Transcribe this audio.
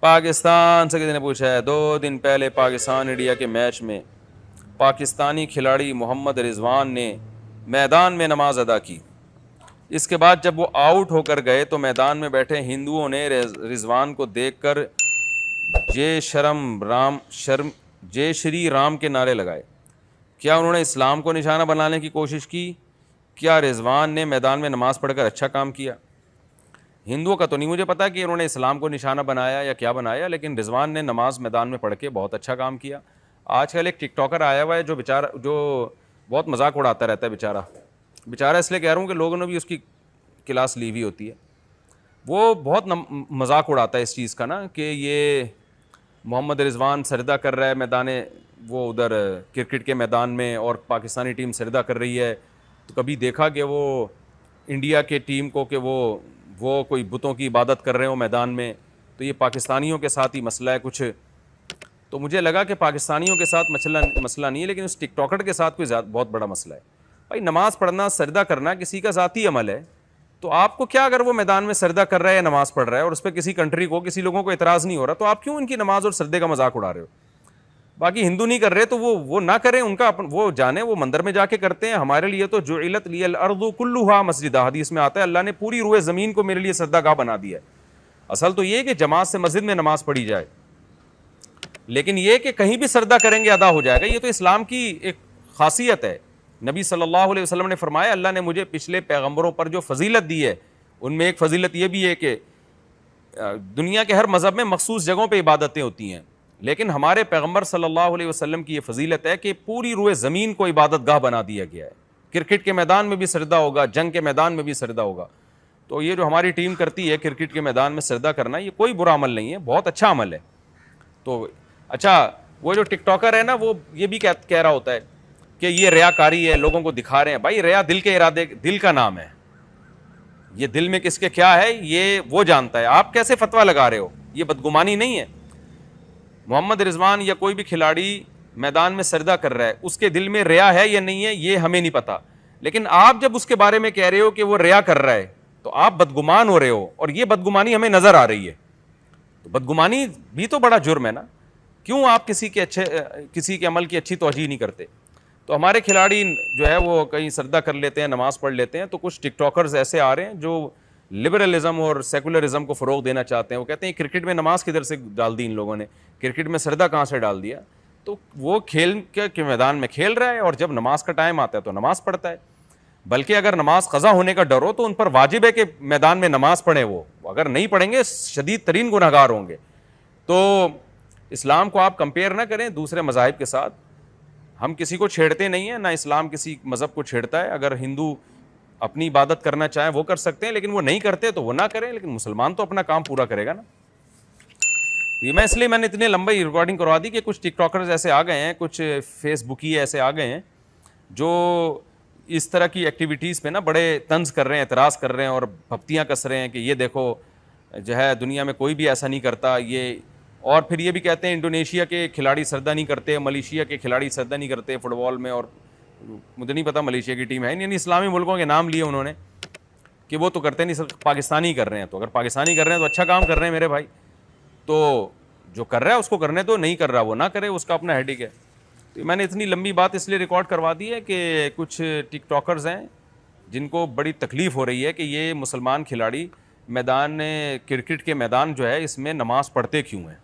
پاکستان سے کسی نے پوچھا ہے 2 دن پہلے پاکستان انڈیا کے میچ میں پاکستانی کھلاڑی محمد رضوان نے میدان میں نماز ادا کی. اس کے بعد جب وہ آؤٹ ہو کر گئے تو میدان میں بیٹھے ہندوؤں نے رضوان کو دیکھ کر جے شری رام کے نعرے لگائے. کیا انہوں نے اسلام کو نشانہ بنانے کی کوشش کی؟ کیا رضوان نے میدان میں نماز پڑھ کر اچھا کام کیا؟ ہندوؤں کا تو نہیں مجھے پتا کہ انہوں نے اسلام کو نشانہ بنایا یا کیا بنایا، لیکن رضوان نے نماز میدان میں پڑھ کے بہت اچھا کام کیا. آج کل ایک ٹک ٹاکر آیا ہوا ہے جو بہت مذاق اڑاتا رہتا ہے بیچارہ اس لیے کہہ رہا ہوں کہ لوگوں نے بھی اس کی کلاس لی ہوئی ہوتی ہے. وہ بہت مذاق اڑاتا ہے اس چیز کا نا کہ یہ محمد رضوان سجدہ کر رہا ہے وہ ادھر کرکٹ کے میدان میں اور پاکستانی ٹیم سجدہ کر رہی ہے. تو کبھی دیکھا کہ وہ انڈیا کے ٹیم کو کہ وہ کوئی بتوں کی عبادت کر رہے ہوں میدان میں؟ تو یہ پاکستانیوں کے ساتھ ہی مسئلہ ہے کچھ. تو مجھے لگا کہ پاکستانیوں کے ساتھ مسئلہ نہیں ہے، لیکن اس ٹک ٹاکر کے ساتھ کوئی بہت بڑا مسئلہ ہے. بھائی نماز پڑھنا سجدہ کرنا کسی کا ذاتی عمل ہے، تو آپ کو کیا اگر وہ میدان میں سجدہ کر رہا ہے یا نماز پڑھ رہا ہے اور اس پہ کسی کنٹری کو کسی لوگوں کو اعتراض نہیں ہو رہا، تو آپ کیوں ان کی نماز اور سجدے کا مذاق اڑا رہے ہو؟ باقی ہندو نہیں کر رہے تو وہ نہ کریں، ان کا وہ جانے، وہ مندر میں جا کے کرتے ہیں. ہمارے لیے تو جعلت لی الارض کلھا مسجدا، حدیث میں آتا ہے اللہ نے پوری روئے زمین کو میرے لیے سجدہ گاہ بنا دیا ہے. اصل تو یہ کہ جماعت سے مسجد میں نماز پڑھی جائے، لیکن یہ کہ کہیں بھی سجدہ کریں گے ادا ہو جائے گا، یہ تو اسلام کی ایک خاصیت ہے. نبی صلی اللہ علیہ وسلم نے فرمایا اللہ نے مجھے پچھلے پیغمبروں پر جو فضیلت دی ہے ان میں ایک فضیلت یہ بھی ہے کہ دنیا کے ہر مذہب میں مخصوص جگہوں پہ عبادتیں ہوتی ہیں، لیکن ہمارے پیغمبر صلی اللہ علیہ وسلم کی یہ فضیلت ہے کہ پوری روئے زمین کو عبادت گاہ بنا دیا گیا ہے. کرکٹ کے میدان میں بھی سجدہ ہوگا، جنگ کے میدان میں بھی سجدہ ہوگا. تو یہ جو ہماری ٹیم کرتی ہے کرکٹ کے میدان میں سجدہ کرنا، یہ کوئی برا عمل نہیں ہے، بہت اچھا عمل ہے. تو اچھا وہ جو ٹک ٹاکر ہے نا وہ یہ بھی کہہ رہا ہوتا ہے کہ یہ ریاکاری ہے، لوگوں کو دکھا رہے ہیں. بھائی ریا دل کے ارادے، دل کا نام ہے، یہ دل میں کس کے کیا ہے یہ وہ جانتا ہے. آپ کیسے فتویٰ لگا رہے ہو؟ یہ بدگمانی نہیں ہے. محمد رضوان یا کوئی بھی کھلاڑی میدان میں سجدہ کر رہا ہے، اس کے دل میں ریا ہے یا نہیں ہے یہ ہمیں نہیں پتا، لیکن آپ جب اس کے بارے میں کہہ رہے ہو کہ وہ ریا کر رہا ہے تو آپ بدگمان ہو رہے ہو، اور یہ بدگمانی ہمیں نظر آ رہی ہے. تو بدگمانی بھی تو بڑا جرم ہے نا. کیوں آپ کسی کے عمل کی اچھی توجہ نہیں کرتے؟ تو ہمارے کھلاڑی جو ہے وہ کہیں سجدہ کر لیتے ہیں، نماز پڑھ لیتے ہیں، تو کچھ ٹک ٹاکرز ایسے آ رہے ہیں جو لبرلزم اور سیکولرزم کو فروغ دینا چاہتے ہیں. وہ کہتے ہیں کرکٹ میں نماز کدھر سے ڈال دی ان لوگوں نے، کرکٹ میں سجدہ کہاں سے ڈال دیا؟ تو وہ کھیل کے میدان میں کھیل رہا ہے اور جب نماز کا ٹائم آتا ہے تو نماز پڑھتا ہے. بلکہ اگر نماز قضا ہونے کا ڈر ہو تو ان پر واجب ہے کہ میدان میں نماز پڑھیں. وہ اگر نہیں پڑھیں گے شدید ترین گناہ گار ہوں گے. تو اسلام کو آپ کمپیئر نہ کریں دوسرے مذاہب کے ساتھ. ہم کسی کو چھیڑتے نہیں ہیں، نہ اسلام کسی مذہب کو چھیڑتا ہے. اگر ہندو اپنی عبادت کرنا چاہیں وہ کر سکتے ہیں، لیکن وہ نہیں کرتے تو وہ نہ کریں، لیکن مسلمان تو اپنا کام پورا کرے گا نا. یہ میں نے اتنے لمبی ریکارڈنگ کروا دی کہ کچھ ٹک ٹاکرز ایسے آ گئے ہیں، کچھ فیس بکی ایسے آ گئے ہیں جو اس طرح کی ایکٹیویٹیز پہ نا بڑے طنز کر رہے ہیں، اعتراض کر رہے ہیں اور بھپتیاں کس رہے ہیں کہ یہ دیکھو جو ہے دنیا میں کوئی بھی ایسا نہیں کرتا یہ. اور پھر یہ بھی کہتے ہیں انڈونیشیا کے کھلاڑی سجدہ نہیں کرتے، ملیشیا کے کھلاڑی سجدہ نہیں کرتے فٹ بال میں. اور مجھے نہیں پتا ملیشیا کی ٹیم ہے، یعنی اسلامی ملکوں کے نام لیے انہوں نے کہ وہ تو کرتے نہیں، صرف پاکستانی کر رہے ہیں. تو اگر پاکستانی کر رہے ہیں تو اچھا کام کر رہے ہیں میرے بھائی. تو جو کر رہا ہے اس کو کرنے تو، نہیں کر رہا وہ نہ کرے، اس کا اپنا ہیڈک ہے. تو میں نے اتنی لمبی بات اس لیے ریکارڈ کروا دی ہے کہ کچھ ٹک ٹاکرز ہیں جن کو بڑی تکلیف ہو رہی ہے کہ یہ مسلمان کھلاڑی کرکٹ کے میدان جو ہے اس میں نماز پڑھتے کیوں ہیں.